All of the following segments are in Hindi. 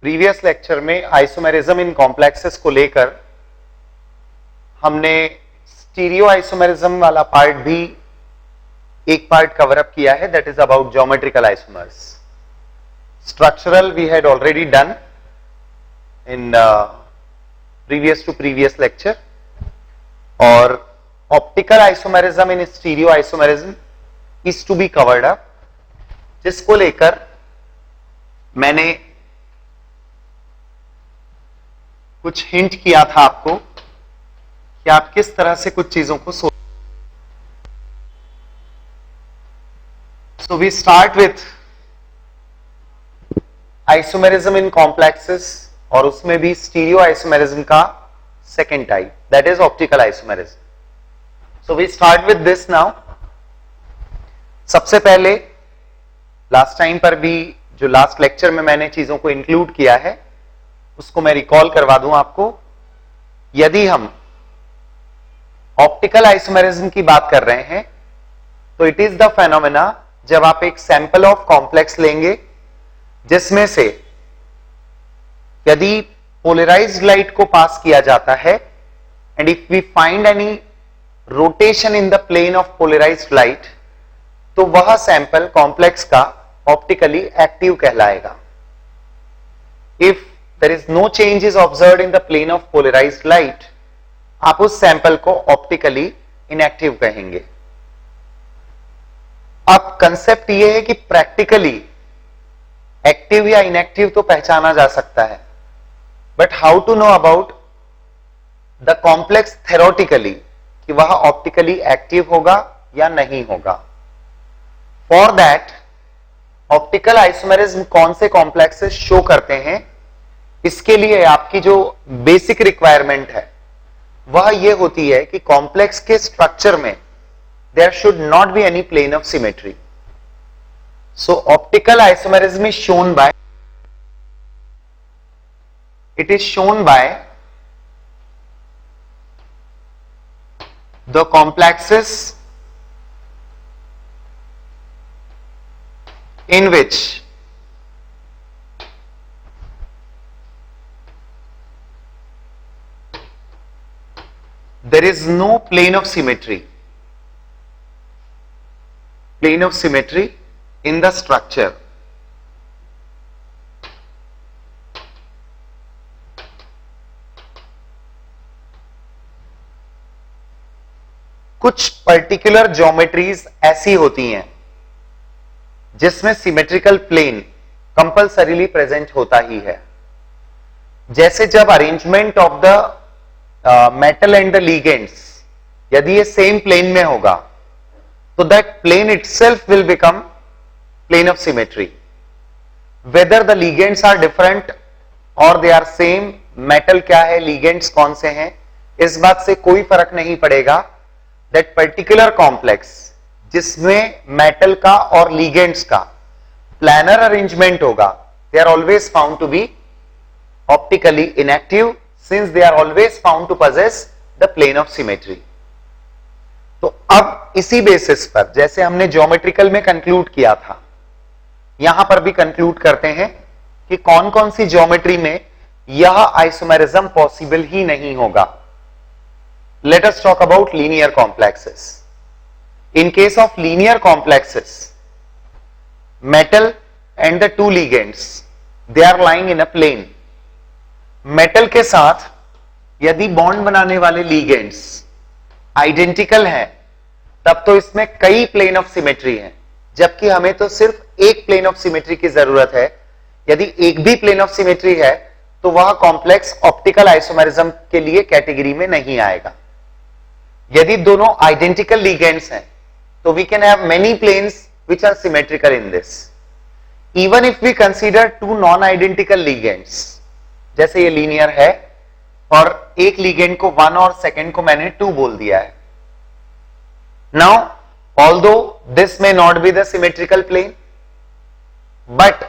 प्रीवियस लेक्चर में आइसोमेरिज्म इन कॉम्प्लेक्सेस को लेकर हमने स्टीरियो आइसोमेरिज्म वाला पार्ट भी एक पार्ट कवर अप किया है, that is about geometrical isomers. Structural we had already done in previous to previous lecture, और optical isomerism in stereo isomerism is to be covered up, जिसको लेकर मैंने कुछ हिंट किया था आपको कि आप किस तरह से कुछ चीजों को सोच. So we start with isomerism in complexes, और उसमें भी स्टीरियो आइसोमेरिज्म का second type, that is optical isomerism. So we start with this now. सबसे पहले लास्ट टाइम पर भी जो लास्ट लेक्चर में मैंने चीजों को इंक्लूड किया है उसको मैं रिकॉल करवा दूं आपको. यदि हम ऑप्टिकल आइसोमेरिज्म की बात कर रहे हैं तो इट इज द फेनोमेना जब आप एक सैंपल ऑफ कॉम्प्लेक्स लेंगे जिसमें से यदि पोलराइज्ड लाइट को पास किया जाता है and if we find any rotation in the plane of polarised light, तो वह सैंपल कॉम्प्लेक्स का ऑप्टिकली एक्टिव कहलाएगा. If there is no changes observed in the plane of polarized light, आप उस सैंपल को ऑप्टिकली इनएक्टिव कहेंगे. अब कंसेप्ट यह है कि प्रैक्टिकली एक्टिव या इनएक्टिव तो पहचाना जा सकता है, but how to know about the complex theoretically कि वह ऑप्टिकली एक्टिव होगा या नहीं होगा. फॉर दैट ऑप्टिकल आइसोमेरिज्म कौन से कॉम्प्लेक्सेस शो करते हैं, इसके लिए आपकी जो बेसिक रिक्वायरमेंट है वह यह होती है कि कॉम्प्लेक्स के स्ट्रक्चर में there should not be any plane of symmetry. So optical isomerism is shown by, it is shown by the complexes in which there is no plane of symmetry in the structure. कुछ पर्टिकुलर ज्योमेट्रीज ऐसी होती हैं जिसमें सिमेट्रिकल प्लेन कंपल्सरीली प्रेजेंट होता ही है. जैसे जब arrangement of the metal and the ligands यदि ये सेम प्लेन में होगा तो that plane itself will become plane of symmetry. Whether the ligands are different और दे आर सेम, मेटल क्या है, लिगेंड्स कौन से हैं, इस बात से कोई फर्क नहीं पड़ेगा. दैट पर्टिकुलर कॉम्प्लेक्स जिसमें मेटल का और लिगेंड्स का प्लानर अरेंजमेंट होगा, they are always found to be optically inactive since they are always found to possess the plane of symmetry. तो अब इसी बेसिस पर जैसे हमने ज्योमेट्रिकल में कंक्लूड किया था, यहां पर भी कंक्लूड करते हैं कि कौन कौन सी ज्योमेट्री में यह आइसोमेरिज्म पॉसिबल ही नहीं होगा. Let us talk about linear complexes. In case of linear complexes, metal and the two ligands they are lying in a plane. Metal के साथ यदि बॉन्ड बनाने वाले लिगेंड्स आइडेंटिकल हैं, तब तो इसमें कई प्लेन ऑफ सिमेट्री हैं, जबकि हमें तो सिर्फ एक प्लेन ऑफ सिमेट्री की जरूरत है. यदि एक भी प्लेन ऑफ सिमेट्री है तो वह कॉम्प्लेक्स ऑप्टिकल आइसोमेरिज्म के लिए कैटेगरी में नहीं आएगा. यदि दोनों आइडेंटिकल लिगेंड्स हैं तो we can have many planes which are symmetrical in this. Even if we consider two non identical ligands, जैसे ये लीनियर है और एक लिगेंड को 1 और सेकंड को मैंने 2 बोल दिया है. Now although this may not be the symmetrical plane, but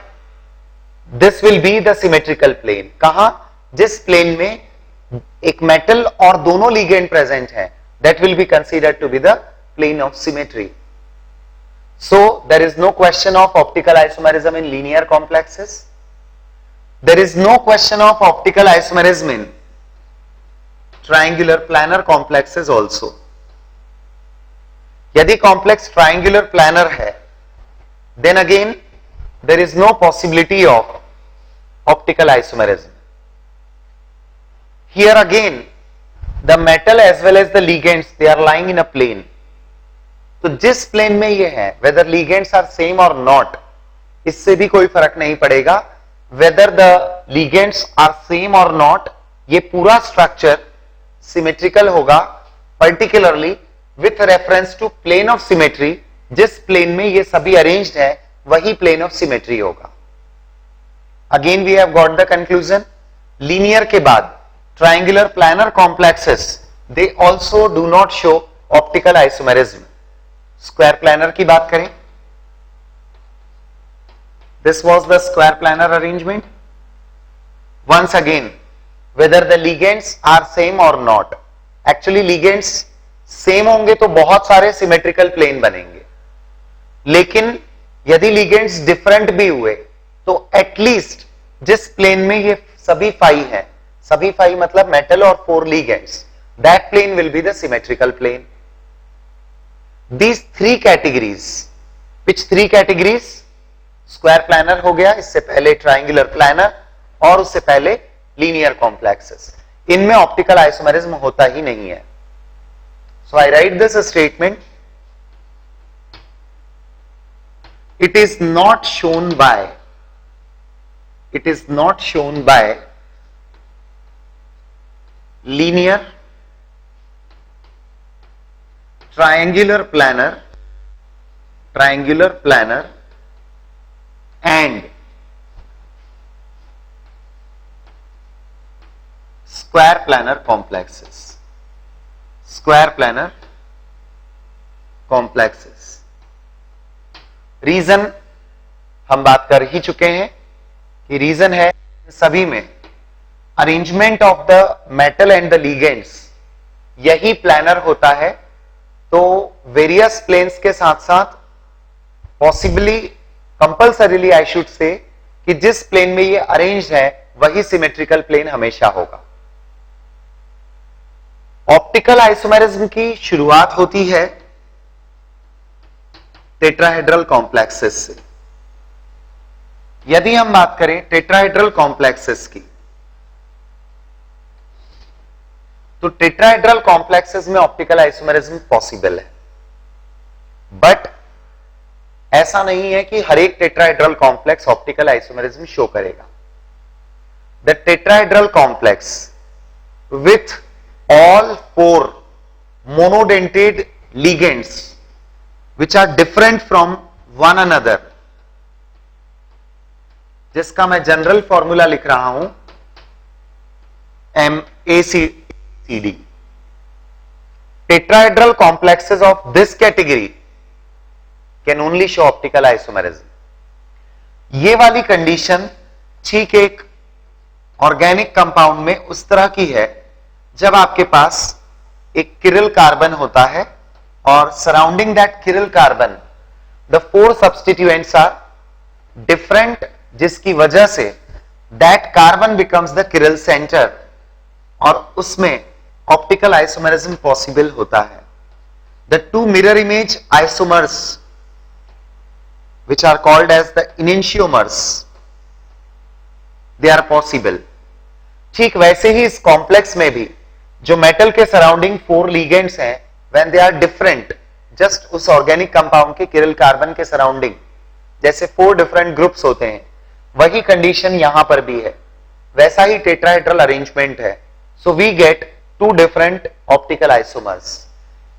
this will be the symmetrical plane. कहां? जिस प्लेन में एक मेटल और दोनों लिगेंड प्रेजेंट है, that will be considered to be the plane of symmetry. So there is no question of optical isomerism in linear complexes. There is no question of optical isomerism in triangular planar complexes also. यदि कॉम्प्लेक्स ट्रायंगुलर प्लानर है, then again there is no possibility of optical isomerism. Here again the metal as well as the ligands, they are lying in a plane. तो जिस प्लेन में ये है, whether ligands are same or not, इससे भी कोई फर्क नहीं पड़ेगा। whether the ligands are same or not, ये पूरा स्ट्रक्चर सिमेट्रिकल होगा, particularly with reference to plane of symmetry। जिस प्लेन में ये सभी अरेंज्ड है वही प्लेन ऑफ सिमेट्री होगा। Again we have got the conclusion, linear के बाद triangular planar complexes they also do not show optical isomerism। square planar की बात करें, this was the square planar arrangement। once again whether the ligands are same or not, actually ligands same होंगे तो बहुत सारे symmetrical plane बनेंगे, लेकिन यदि ligands different भी हुए तो एटलीस्ट जिस प्लेन में ये सभी फाई है, सभी फाई मतलब मेटल और 4 ligands, that plane will be the symmetrical plane. These 3 categories, which 3 categories? Square planar हो गया, इससे पहले ट्रायंगुलर प्लानर और उससे पहले लीनियर कॉम्प्लेक्सेस, इनमें ऑप्टिकल आइसोमेरिज्म होता ही नहीं है। So I write this statement, it is not shown by linear, triangular planar and square planar complexes। Reason हम बात कर ही चुके हैं कि रीजन है सभी में arrangement of the metal and the ligands यही प्लानर होता है। तो वेरियस प्लेन्स के साथ साथ पॉसिबली कंपल्सरीली आई शुड से कि जिस प्लेन में ये अरेंज्ड है वही सिमेट्रिकल प्लेन हमेशा होगा। ऑप्टिकल आइसोमेरिज्म की शुरुआत होती है टेट्राहेड्रल कॉम्प्लेक्सेस से। यदि हम बात करें टेट्राहेड्रल कॉम्प्लेक्सेस की, तो टेट्राहेड्रल कॉम्प्लेक्सेस में ऑप्टिकल आइसोमेरिज्म पॉसिबल है, बट ऐसा नहीं है कि हर एक tetrahedral complex optical isomerism show करेगा। The tetrahedral complex with all 4 monodentate ligands which are different from one another, जिसका मैं जनरल फॉर्मूला लिख रहा हूं MACD। Tetrahedral complexes of this category can only show optical isomerism. ये वाली कंडीशन ठीक एक ऑर्गेनिक कंपाउंड में उस तरह की है जब आपके पास एक किरिल कार्बन होता है और surrounding that chiral carbon the 4 substituents are different, जिसकी वजह से that carbon becomes the chiral centre और उसमें ऑप्टिकल आइसोमेरिज्म पॉसिबल होता है। The 2 mirror image isomers which are called as the enantiomers, they are possible। ठीक वैसे ही इस कॉम्प्लेक्स में भी जो मेटल के सराउंडिंग 4 ligands हैं, when they are different, just उस ऑर्गेनिक कंपाउंड के किरिल कार्बन के सराउंडिंग जैसे 4 डिफरेंट ग्रुप्स होते हैं, वही कंडीशन यहां पर भी है, वैसा ही टेट्राहेड्रल अरेंजमेंट है। So we get 2 different optical isomers.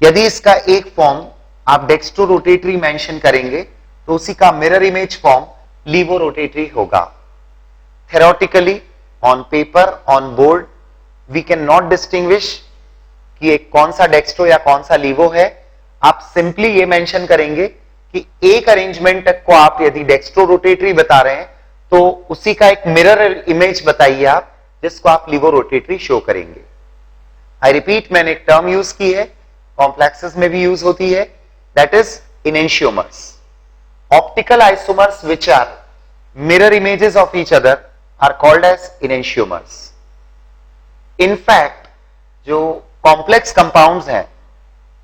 यदि इसका एक फॉर्म आप डेक्स्ट्रो रोटेटरी मेंशन करेंगे तो उसी का mirror image form levo rotatory होगा। Theoretically on paper, on board, we can not distinguish कि एक कौन सा डेक्स्ट्रो या कौन सा लीवो है। आप सिंपली ये मेंशन करेंगे कि एक अरेंजमेंट को आप यदि डेक्स्ट्रो रोटेटरी बता रहे हैं तो उसी का एक मिरर इमेज बताइए आप, जिसको आप लीवो रोटेटरी शो करेंगे। आई रिपीट, मैंने एक टर्म यूज की है, कॉम्प्लेक्सेस में भी यूज होती है, that is enantiomers। Optical isomers which are mirror images of each other are called as enantiomers. In fact, जो कॉम्प्लेक्स कंपाउंड्स हैं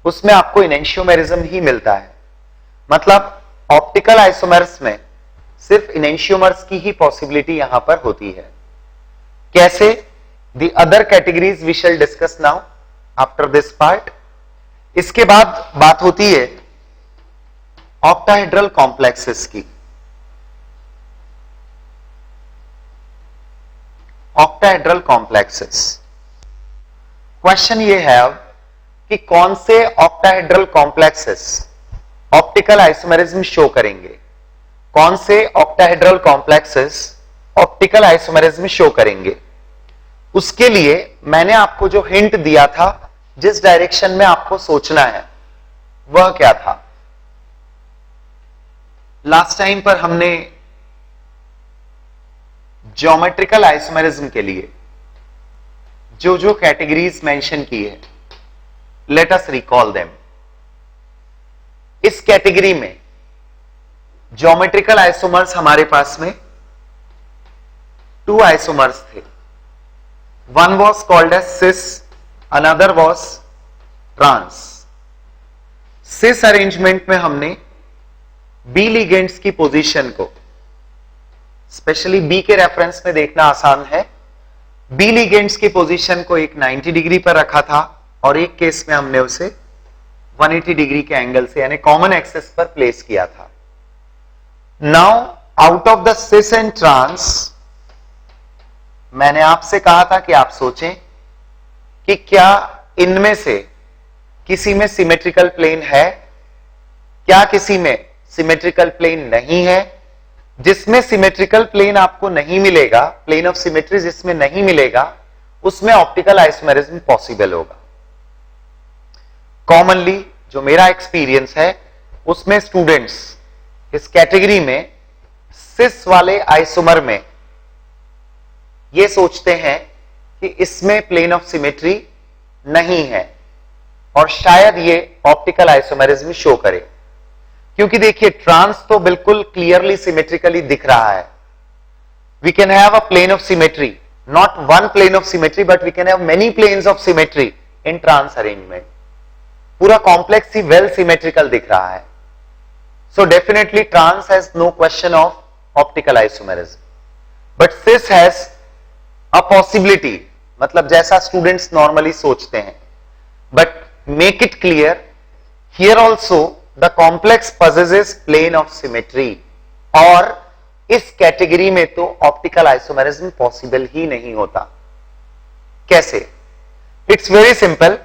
उसमें आपको enantiomerism ही मिलता है. मतलब ऑप्टिकल आइसोमर्स में सिर्फ enantiomers की ही पॉसिबिलिटी यहां पर होती है. कैसे? The other categories we shall discuss now after this part. इसके बाद बात होती है ऑक्टाहेड्रल कॉम्प्लेक्सेस की. Octahedral complexes. क्वेश्चन ये है कि कौन से octahedral complexes optical isomerism show करेंगे, कौन से octahedral complexes optical isomerism show करेंगे. उसके लिए मैंने आपको जो हिंट दिया था, जिस डायरेक्शन में आपको सोचना है, वह क्या था? लास्ट टाइम पर हमने ज्योमेट्रिकल आइसोमेरिज्म के लिए जो जो कैटेगरीज मेंशन की है, लेट अस रिकॉल देम. इस कैटेगरी में ज्योमेट्रिकल आइसोमर्स हमारे पास में 2 आइसोमर्स थे. One was called as cis, another was trans. Cis arrangement में हमने बी लिगेंड्स की पोजीशन को, स्पेशली बी के रेफरेंस में देखना आसान है, बी लिगेंड्स की पोजीशन को एक 90 डिग्री पर रखा था और एक केस में हमने उसे 180 डिग्री के एंगल से यानी कॉमन एक्सेस पर प्लेस किया था. Now out of the cis and trans, मैंने आपसे कहा था कि आप सोचें कि क्या इनमें से किसी में सिमेट्रिकल प्लेन है, क्या किसी में सिमेट्रिकल प्लेन नहीं है. जिसमें सिमेट्रिकल प्लेन आपको नहीं मिलेगा, प्लेन ऑफ सिमेट्री जिसमें नहीं मिलेगा, उसमें ऑप्टिकल आइसोमेरिज्म पॉसिबल होगा. कॉमनली जो मेरा एक्सपीरियंस है उसमें स्टूडेंट्स इस कैटेगरी में सिस वाले आइसोमर में ये सोचते हैं कि इसमें प्लेन ऑफ सिमेट्री नहीं है और शायद ये ऑप्टिकल आइसोमेरिज्म शो करे. क्योंकि देखिए ट्रांस तो बिल्कुल क्लियरली सिमेट्रिकली दिख रहा है. We can have a plane of symmetry, not one plane of symmetry, but we can have many planes of symmetry in trans arrangement. पूरा कॉम्प्लेक्स ही वेल सिमेट्रिकल दिख रहा है. So definitely trans has no question of optical isomerism, but cis has a possibility, मतलब जैसा स्टूडेंट्स नॉर्मली सोचते हैं. But make it clear, here also the complex possesses plane of symmetry. और इस कैटेगरी में तो ऑप्टिकल आइसोमेरिज्म पॉसिबल ही नहीं होता. कैसे? It's very simple.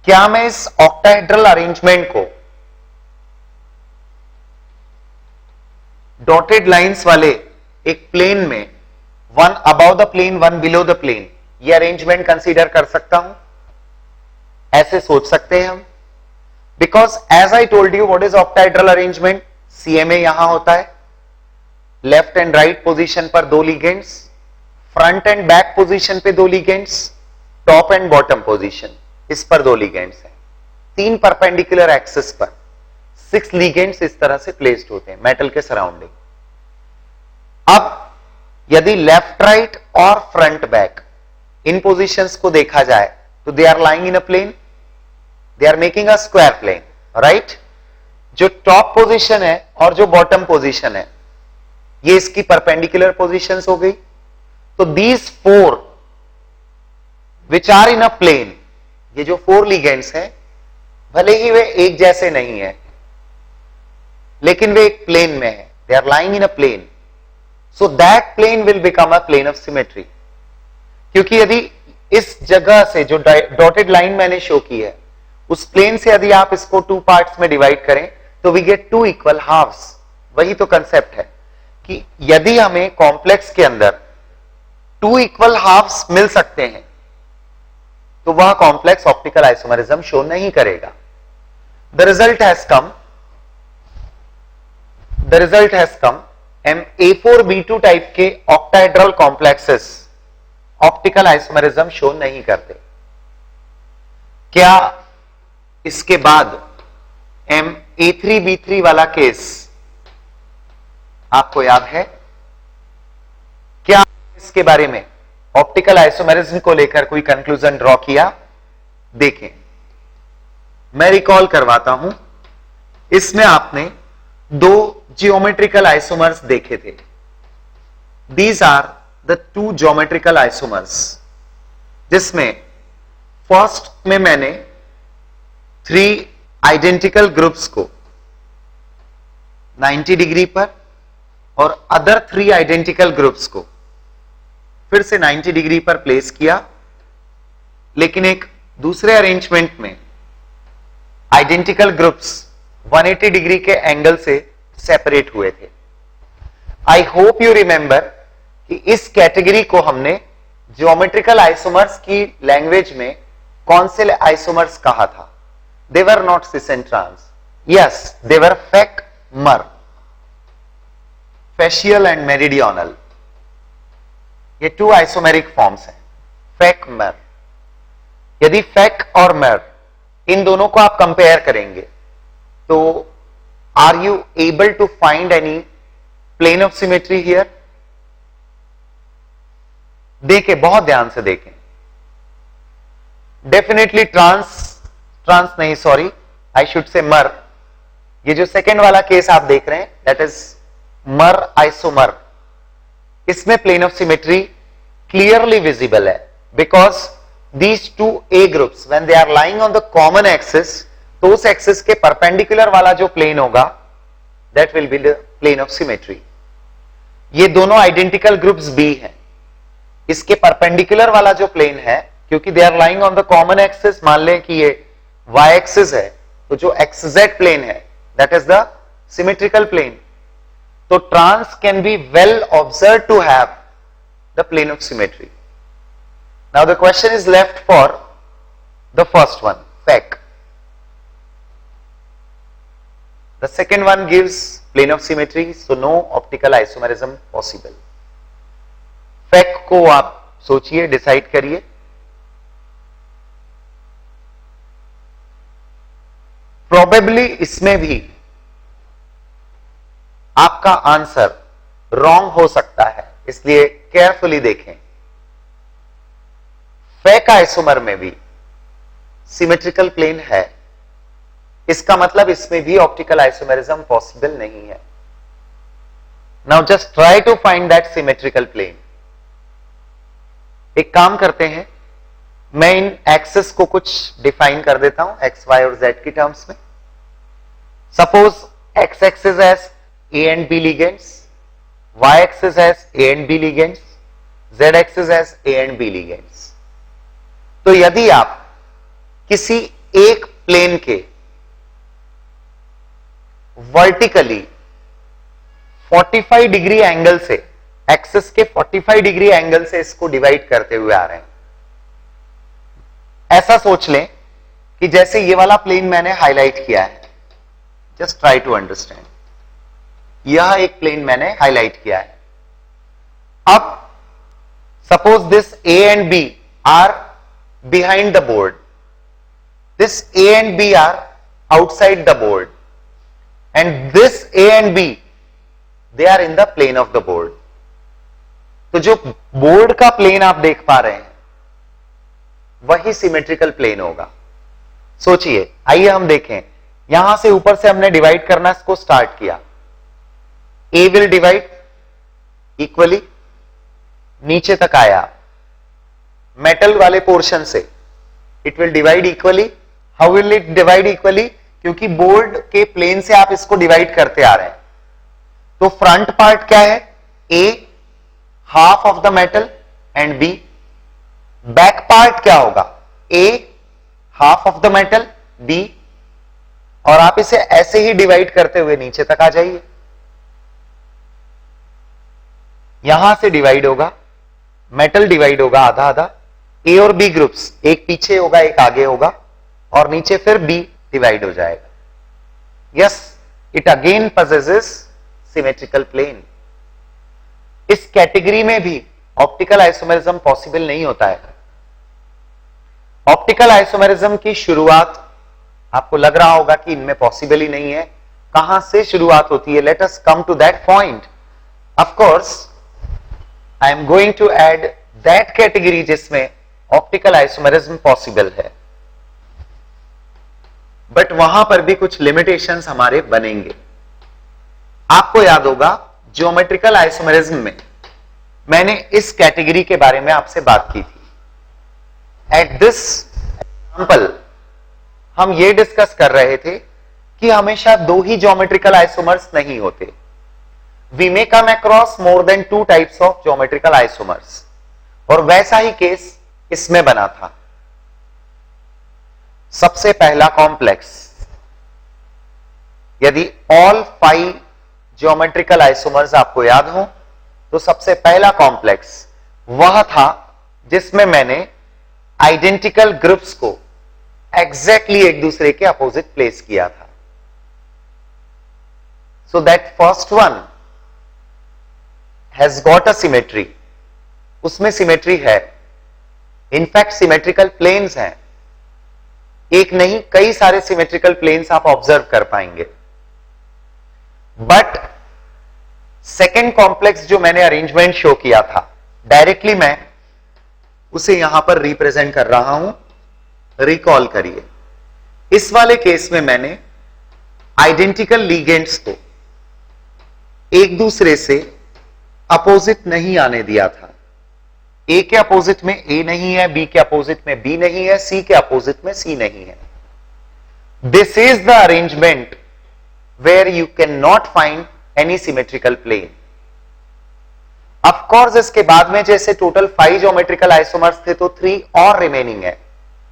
क्या मैं इस ऑक्टाहेड्रल अरेंजमेंट को डॉटेड लाइंस वाले एक प्लेन में, one above the plane one below the plane, ये अरेंजमेंट कंसीडर कर सकता हूं? ऐसे सोच सकते हैं हम. Because as I told you, what is octahedral arrangement? CMA यहां होता है, लेफ्ट एंड राइट पोजीशन पर 2 ligands, front end back position पे 2 ligands, top and bottom position इस पर 2 लिगेंड्स हैं. 3 परपेंडिकुलर एक्सिस पर 6 लिगेंड्स इस तरह से प्लेस्ड होते हैं मेटल के सराउंडिंग. अब यदि लेफ्ट राइट और फ्रंट बैक इन पोजीशंस को देखा जाए तो they are lying in a plane, they are making a square plane, right. जो टॉप पोजीशन है और जो बॉटम पोजीशन है ये इसकी परपेंडिकुलर पोजीशंस हो गई. तो these 4 which are in a plane, ये जो 4 लिगेंड्स हैं, भले ही वे एक जैसे नहीं है लेकिन वे एक प्लेन में है. They are lying in a plane, so that plane will become a plane of symmetry. क्योंकि यदि इस जगह से जो डॉटेड लाइन मैंने शो की है उस प्लेन से यदि आप इसको 2 पार्ट्स में डिवाइड करें तो वी गेट 2 इक्वल हाफ्स. वही तो कंसेप्ट है कि यदि हमें कॉम्प्लेक्स के अंदर 2 इक्वल हाफ्स मिल सकते हैं तो वह कॉम्प्लेक्स ऑप्टिकल आइसोमेरिज्म शो नहीं करेगा. The result has come A4B2 type के octahedral complexes optical isomerism show नहीं करते. क्या इसके बाद A3B3 वाला केस आपको याद है? क्या इसके बारे में ऑप्टिकल आइसोमेरिज्म को लेकर कोई कंक्लूजन ड्रॉ किया? देखें, मैं रिकॉल करवाता हूं। इसमें आपने दो जियोमेट्रिकल आइसोमर्स देखे थे। These are the two geometrical isomers, जिसमें फर्स्ट में मैंने 3 आइडेंटिकल ग्रुप्स को 90 डिग्री पर और अदर 3 आइडेंटिकल ग्रुप्स को फिर से 90 डिग्री पर प्लेस किया, लेकिन एक दूसरे अरेंजमेंट में आइडेंटिकल ग्रुप्स 180 डिग्री के एंगल से सेपरेट हुए थे। आई होप यू रिमेंबर कि इस कैटेगरी को हमने ज्योमेट्रिकल आइसोमर्स की लैंग्वेज में कौन से आइसोमर्स कहा था? They were not cis and trans, yes they were fac mer, facial and meridional. ये 2 आइसोमेरिक फॉर्म्स हैं, फेक मर। यदि फेक और मर इन दोनों को आप कंपेयर करेंगे तो are you able to find any plane of symmetry here? देखें, बहुत ध्यान से देखें। डेफिनेटली ट्रांस नहीं, sorry I should say mer. ये जो सेकेंड वाला केस आप देख रहे हैं दैट इज मर आइसोमर। इसमें plane of symmetry clearly visible है, because these two A groups when they are lying on the common axis, तो उस एक्सिस के परपेंडिकुलर वाला जो प्लेन होगा that will be the plane of symmetry। ये दोनों आइडेंटिकल ग्रुप्स B हैं, इसके परपेंडिकुलर वाला जो प्लेन है, क्योंकि they are lying on the common axis, मान लें कि ये y एक्सिस है, तो जो xz प्लेन है that is the symmetrical plane। तो trans can be well observed to have the plane of symmetry। Now the question is left for the first one, FEC. The second one gives plane of symmetry, so no optical isomerism possible। FEC को आप सोचिए, डिसाइड करिए। Probably इसमें भी आपका आंसर रॉन्ग हो सकता है, इसलिए केयरफुली देखें। फेक आइसोमर में भी सिमेट्रिकल प्लेन है, इसका मतलब इसमें भी ऑप्टिकल आइसोमेरिज्म पॉसिबल नहीं है। Now just try to find that symmetrical plane. एक काम करते हैं, मैं इन एक्सिस को कुछ डिफाइन कर देता हूं एक्स वाई और जेड की टर्म्स में। Suppose X axis has A and B ligands, Y axis has A and B ligands, Z axis has A and B ligands. तो यदि आप किसी एक प्लेन के वर्टिकली 45 डिग्री एंगल से, एक्सिस के 45 डिग्री एंगल से इसको डिवाइड करते हुए आ रहे हैं, ऐसा सोच लें कि जैसे ये वाला प्लेन मैंने हाईलाइट किया है। जस्ट ट्राई टू अंडरस्टैंड, यह एक प्लेन मैंने हाईलाइट किया है। अब suppose this A and B are behind the board, this A and B are outside the board, and this A and B they are in the plane of the board। तो जो बोर्ड का प्लेन आप देख पा रहे हैं वही सिमेट्रिकल प्लेन होगा। सोचिए, आइए हम देखें, यहां से ऊपर से हमने डिवाइड करना इसको स्टार्ट किया। A will divide इक्वली, नीचे तक आया, मेटल वाले पोर्शन से it will divide equally. How will it divide equally? क्योंकि बोर्ड के प्लेन से आप इसको डिवाइड करते आ रहे हैं। तो फ्रंट पार्ट क्या है? A, half of the metal, and B. Back part क्या होगा? A, half of the metal, B. और आप इसे ऐसे ही डिवाइड करते हुए नीचे तक आ जाइए। यहां से डिवाइड होगा, मेटल डिवाइड होगा आधा आधा, ए और बी ग्रुप्स, एक पीछे होगा एक आगे होगा, और नीचे फिर बी डिवाइड हो जाएगा। Yes, it again possesses symmetrical plane. इस कैटेगरी में भी ऑप्टिकल आइसोमेरिज्म पॉसिबल नहीं होता है। ऑप्टिकल आइसोमेरिज्म की शुरुआत आपको लग रहा होगा कि इनमें पॉसिबल ही नहीं है, कहां से शुरुआत होती है? Let us come to that point. Of course I am going to add that category जिसमें ऑप्टिकल आइसोमेरिज्म पॉसिबल है, बट वहां पर भी कुछ लिमिटेशंस हमारे बनेंगे। आपको याद होगा ज्योमेट्रिकल आइसोमेरिज्म में मैंने इस कैटेगरी के बारे में आपसे बात की थी। एट दिस एग्जांपल हम ये डिस्कस कर रहे थे कि हमेशा दो ही ज्योमेट्रिकल आइसोमर्स नहीं होते। We may come across more than 2 types of geometrical isomers, और वैसा ही केस इसमें बना था। सबसे पहला कॉम्प्लेक्स, यदि ऑल 5 ज्योमेट्रिकल आइसोमर्स आपको याद हो तो सबसे पहला कॉम्प्लेक्स वह था जिसमें मैंने आइडेंटिकल ग्रुप्स को एग्जैक्टली एक दूसरे के अपोजिट प्लेस किया था। So that first one has got a symmetry, उसमें सिमेट्री है। इनफैक्ट सिमेट्रिकल प्लेन्स हैं, एक नहीं कई सारे सिमेट्रिकल प्लेन्स आप ऑब्जर्व कर पाएंगे। बट सेकेंड कॉम्प्लेक्स जो मैंने अरेंजमेंट शो किया था, डायरेक्टली मैं उसे यहां पर रिप्रेजेंट कर रहा हूं। रिकॉल करिए, इस वाले केस में मैंने आइडेंटिकल लीगेंड्स को एक दूसरे से अपोजिट नहीं आने दिया था। ए के अपोजिट में ए नहीं है, बी के अपोजिट में बी नहीं है, सी के अपोजिट में सी नहीं है। This is the arrangement where you can not find any symmetrical plane. Of course इसके बाद में जैसे टोटल 5 ज्योमेट्रिकल आइसोमर्स थे तो 3 और रिमेनिंग है,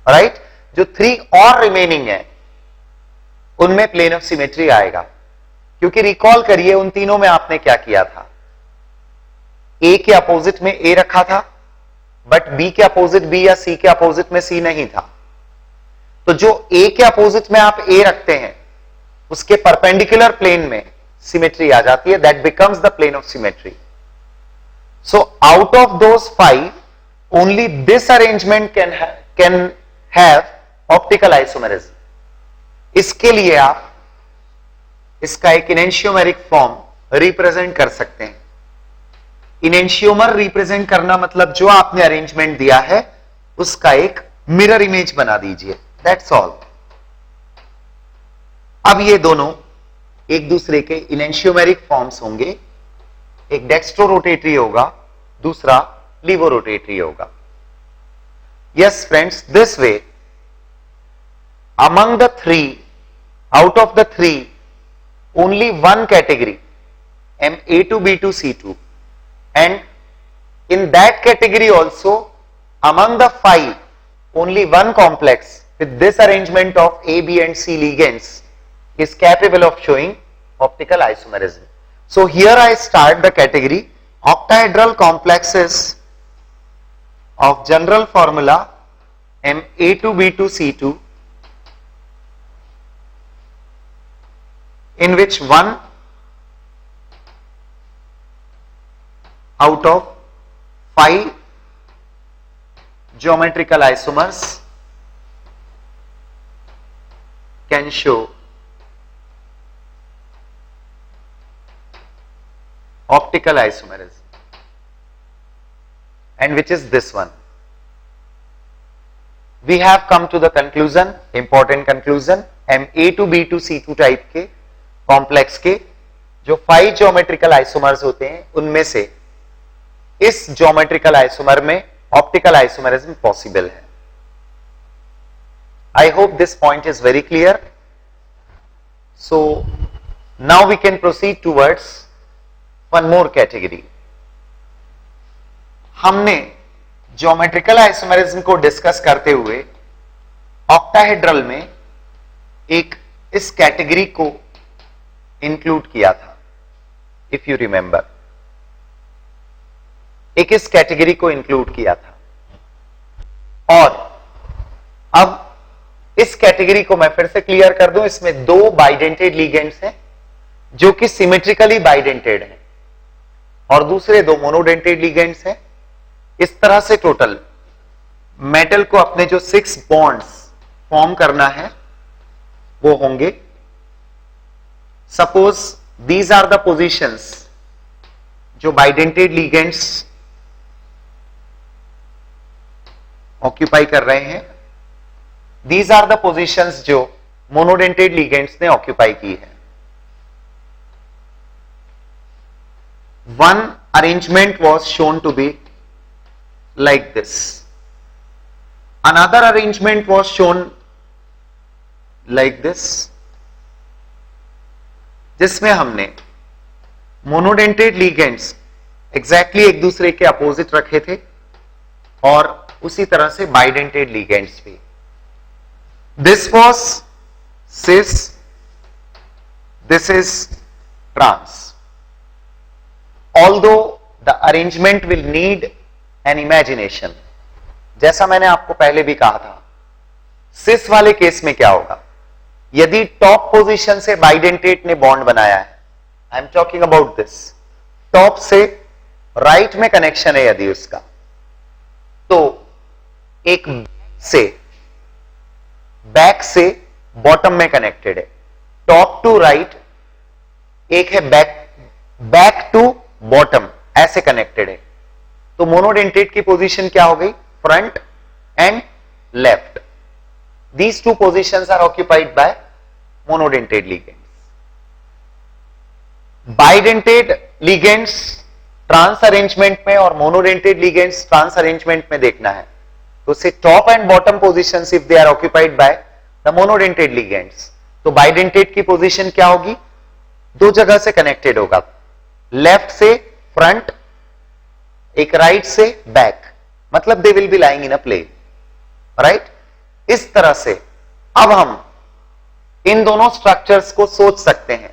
राइट? जो 3 और रिमेनिंग है उनमें प्लेन ऑफ सिमेट्री आएगा, क्योंकि रिकॉल करिए उन तीनों में आपने क्या किया था। ए के अपोजिट में ए रखा था, बट बी के अपोजिट बी या सी के अपोजिट में सी नहीं था। तो जो ए के अपोजिट में आप ए रखते हैं उसके परपेंडिकुलर प्लेन में सिमेट्री आ जाती है, that becomes the plane of symmetry. So out of those 5 only this arrangement can have optical isomerism. इसके लिए आप इसका एक इनेंशियोमेरिक फॉर्म रिप्रेजेंट कर सकते हैं। इनेंशियोमर रिप्रेजेंट करना मतलब जो आपने अरेंजमेंट दिया है उसका एक मिरर इमेज बना दीजिए, दैट्स ऑल। अब ये दोनों एक दूसरे के इनेंशियोमेरिक फॉर्म्स होंगे, एक डेक्स्ट्रो रोटेटरी होगा, दूसरा लीवो रोटेटरी होगा। Yes friends, this way among the 3, out of the 3, only one category A2, B2, C2, and in that category also among the 5 only one complex with this arrangement of A, B and C ligands is capable of showing optical isomerism. So here I start the category octahedral complexes of general formula A2, B2, C2, in which one out of 5 geometrical isomers can show optical isomerism, and which is this one. We have come to the conclusion, important conclusion, A2, B2, C2 type के कॉम्प्लेक्स के जो 5 ज्योमेट्रिकल आइसोमर्स होते हैं उनमें से इस ज्योमेट्रिकल आइसोमर में ऑप्टिकल आइसोमेरिज्म पॉसिबल है। I hope this point is very clear. So now we can proceed towards one more category. हमने ज्योमेट्रिकल आइसोमेरिज्म को डिस्कस करते हुए ऑक्टाहेड्रल में एक इस कैटेगरी को इंक्लूड किया था, इफ यू रिमेंबर, एक इस कैटेगरी को इंक्लूड किया था। और अब इस कैटेगरी को मैं फिर से क्लियर कर दूं, इसमें 2 बाइडेंटेड लिगेंड्स हैं जो कि सिमेट्रिकली बाइडेंटेड हैं और दूसरे 2 मोनोडेंटेड लिगेंड्स हैं। इस तरह से टोटल मेटल को अपने जो 6 बॉन्ड्स फॉर्म करना है वो होंगे। Suppose these are the positions जो बाइडेंटेड लिगेंड्स ऑक्यूपाई कर रहे हैं। दीज आर द पोजीशंस जो मोनोडेंटेड लिगेंड्स ने ऑक्यूपाई की है। One arrangement was shown to be like this, another arrangement was shown like this, जिसमें हमने मोनोडेंटेड लिगेंड्स एग्जैक्टली एक दूसरे के अपोजिट रखे थे और उसी तरह से बाइडेंटेड लिगेंड्स भी। This was cis, this is trans. Although the arrangement will need an imagination, जैसा मैंने आपको पहले भी कहा था, सिस वाले केस में क्या होगा, यदि टॉप पोजीशन से बाइडेंटेट ने बॉन्ड बनाया है, I am talking about this, top से राइट में कनेक्शन है यदि उसका, तो एक बैक से बॉटम में कनेक्टेड है, टॉप टू राइट, एक है बैक टू बॉटम, ऐसे कनेक्टेड है, तो मोनोडेंटेट की पोजीशन क्या हो गई, front end left. These two positions are occupied by monodentate ligands. Bidentate ligands trans arrangement में और monodentate ligands trans arrangement में देखना है, तो से top and bottom positions if they are occupied by the monodentate ligands, तो bidentate की position क्या होगी, दो जगह से connected होगा, लेफ्ट से फ्रंट, एक राइट से बैक, मतलब they will be lying in a plane, right? इस तरह से अब हम इन दोनों स्ट्रक्चर्स को सोच सकते हैं।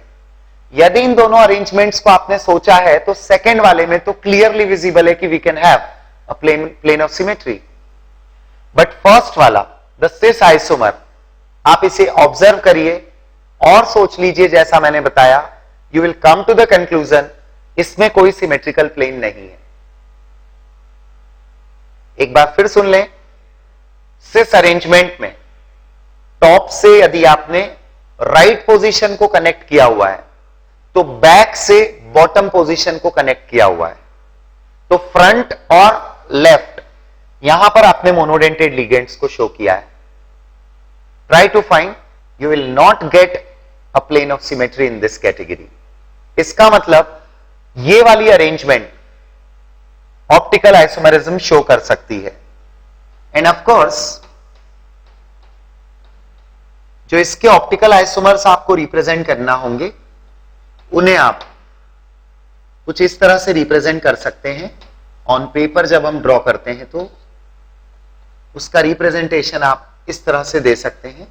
यदि इन दोनों अरेंजमेंट्स को आपने सोचा है तो सेकंड वाले में तो क्लियरली विजिबल है कि we can have a plane of symmetry, but first वाला द सिस आइसोमर, आप इसे ऑब्जर्व करिए और सोच लीजिए जैसा मैंने बताया, you will come to the conclusion इसमें कोई सिमेट्रिकल प्लेन नहीं है। एक बार फिर सुन लें, सिस अरेंजमेंट में टॉप से यदि आपने राइट पोजीशन को कनेक्ट किया हुआ है तो बैक से बॉटम पोजीशन को कनेक्ट किया हुआ है, तो फ्रंट और लेफ्ट यहां पर आपने मोनोडेंटेड लिगेंड्स को शो किया है। Try to find, you will not get a plane of symmetry in this category. इसका मतलब ये वाली अरेंजमेंट ऑप्टिकल आइसोमेरिज्म शो कर सकती है। एंड ऑफ कोर्स जो इसके ऑप्टिकल आइसोमर्स आपको रिप्रेजेंट करना होंगे उन्हें आप कुछ इस तरह से रिप्रेजेंट कर सकते हैं। ऑन पेपर जब हम ड्रॉ करते हैं तो उसका रिप्रेजेंटेशन आप इस तरह से दे सकते हैं,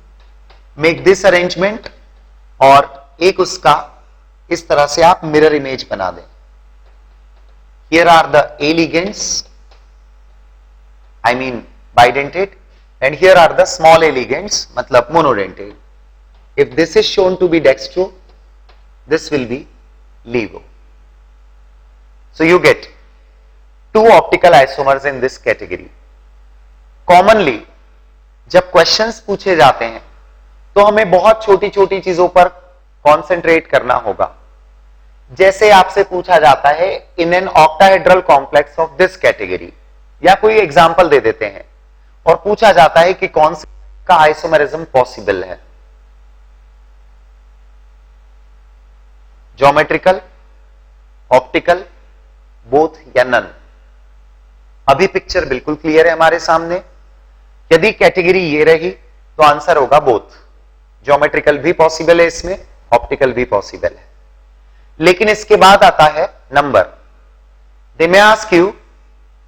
मेक दिस अरेंजमेंट, और एक उसका इस तरह से आप मिरर इमेज बना दें। Here are the A ligands, I mean bidentate, and here are the small a ligands, मतलब monodentate. If this is shown to be dextro, this will be levo. So you get two optical isomers in this category. Commonly जब questions पूछे जाते हैं तो हमें बहुत छोटी छोटी चीजों पर concentrate करना होगा। जैसे आपसे पूछा जाता है in an octahedral complex of this category, या कोई एग्जाम्पल दे देते हैं और पूछा जाता है कि कौन सा का आइसोमेरिज्म पॉसिबल है, ज्योमेट्रिकल, ऑप्टिकल, बोथ या नन। अभी पिक्चर बिल्कुल क्लियर है हमारे सामने। यदि कैटेगरी ये रही तो आंसर होगा बोथ, ज्योमेट्रिकल भी पॉसिबल है इसमें, ऑप्टिकल भी पॉसिबल है। लेकिन इसके बाद आता है number. They may ask you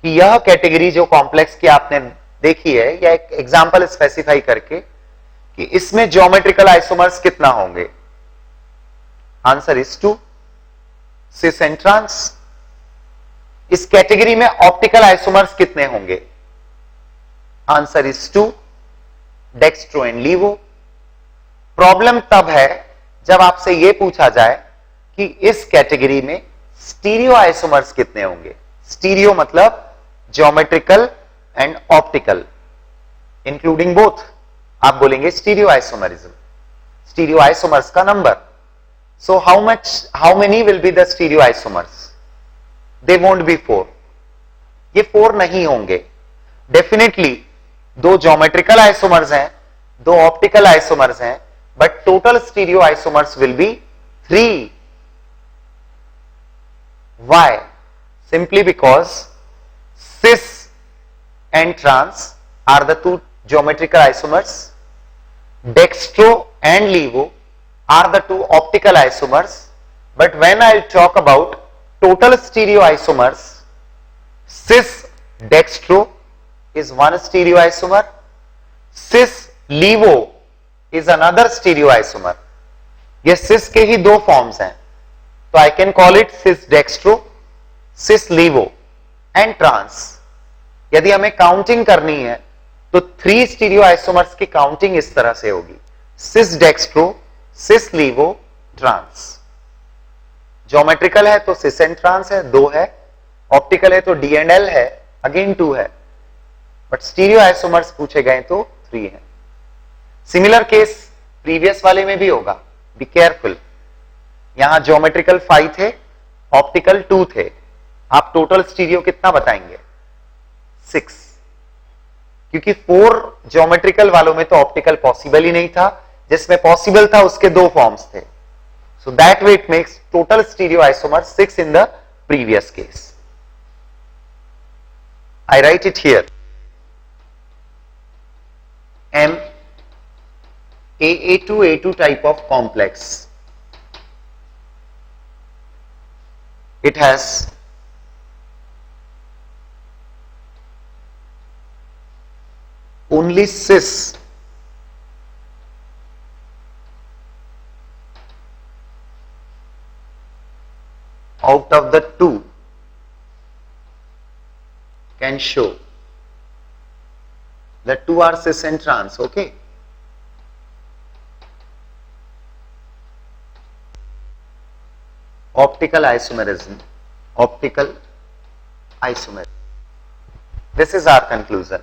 कि यह कैटेगरी जो कॉम्प्लेक्स की आपने देखी है, या एक एग्जांपल स्पेसिफाई करके कि इसमें ज्योमेट्रिकल आइसोमर्स कितना होंगे। Answer is 2, cis and trans. इस कैटेगरी में ऑप्टिकल आइसोमर्स कितने होंगे? Answer is 2, dextro and levo. Problem तब है जब आपसे यह पूछा जाए कि इस कैटेगरी में स्टीरियो आइसोमर्स कितने होंगे। स्टीरियो मतलब geometrical and optical including both, आप बोलेंगे स्टीरियो आइसोमरिज्म, स्टीरियो आइसोमर्स का number. So how many will be the stereo isomers? They won't be 4, ये 4 नहीं होंगे। डेफिनेटली दो ज्योमेट्रिकल आइसोमर्स हैं, दो ऑप्टिकल आइसोमर्स हैं, but total stereo isomers will be 3. Why? Simply because cis and trans are the two geometrical isomers. Dextro and levo are the two optical isomers. But when I'll talk about total stereoisomers, cis dextro is one stereoisomer, cis levo is another stereoisomer. ये cis के ही दो फॉर्म्स हैं, तो I can call it cis dextro, cis levo and trans. यदि हमें काउंटिंग करनी है तो 3 स्टीरियो आइसोमर्स की काउंटिंग इस तरह से होगी: सिस डेक्स्ट्रो, सिस लीवो, ट्रांस. ज्योमेट्रिकल है तो सिस एंड ट्रांस है, 2 है. ऑप्टिकल है तो डी एंड एल है, अगेन 2 है. बट स्टीरियो आइसोमर्स पूछे गए तो 3 है. सिमिलर केस प्रीवियस वाले में भी होगा, बी केयरफुल. यहां ज्योमेट्रिकल 5 थे, ऑप्टिकल 2 थे. आप टोटल स्टीरियो कितना बताएंगे? 6. क्योंकि 4 ज्योमेट्रिकल वालों में तो ऑप्टिकल पॉसिबल ही नहीं था, जिसमें पॉसिबल था उसके 2 फॉर्म्स थे. So that way it makes total stereo isomer 6 in the previous case. I write it here. M A2 type of complex. It has only cis out of the 2 can show. The 2 are cis and trans, okay? Optical isomerism. Optical isomerism. This is our conclusion.